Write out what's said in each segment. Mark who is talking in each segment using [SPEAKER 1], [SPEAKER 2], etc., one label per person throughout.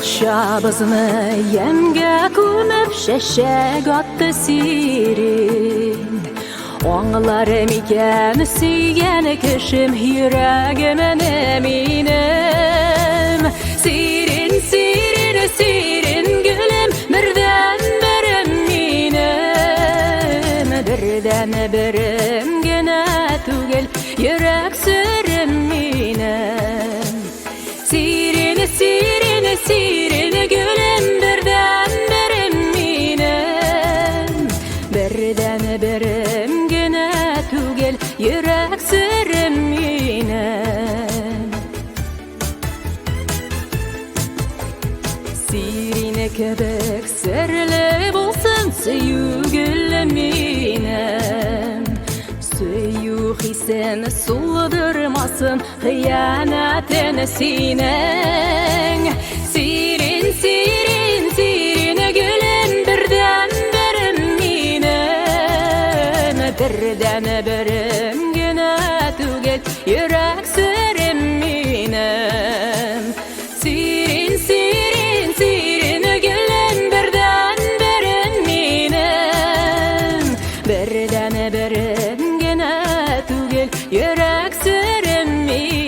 [SPEAKER 1] Şabızını yemge kumep şeşek attı sirin. Oğlarım iken süyen kışım yüreğimin eminim. Sirin sirin sirin gülüm birden birim minim. Birden birim gene tugel yürek sürüm minim. Sirin sirin sirin gülüm birden birim minim. Birden birim gene tugel yürek sürüm minim. Sirine kebek serli bulsun suyu gülüm minim. Suyu hisen suldurmasın hıyanetin sinen. Sirin sirin sirin gülüm birden birim minim. Birden birim gene tugel yürek sürüm minim. Sirin sirin sirin gülüm birden birim minim. Birden birim gene tugel yürek sürüm minim.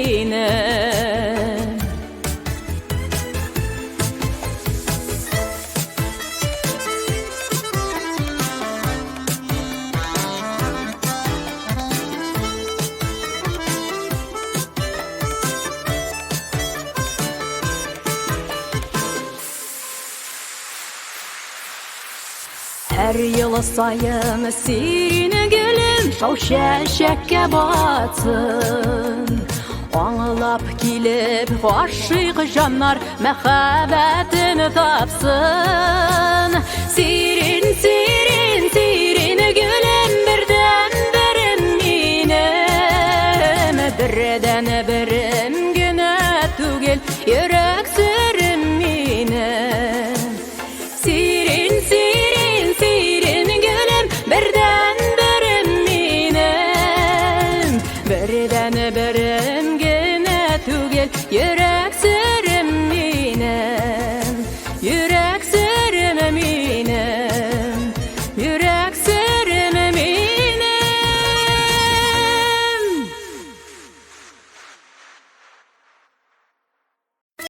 [SPEAKER 1] Her yıl sayın sirin gülüm şov şeşekke batsın. Anlap kilip aşık canlar mehabetini tapsın.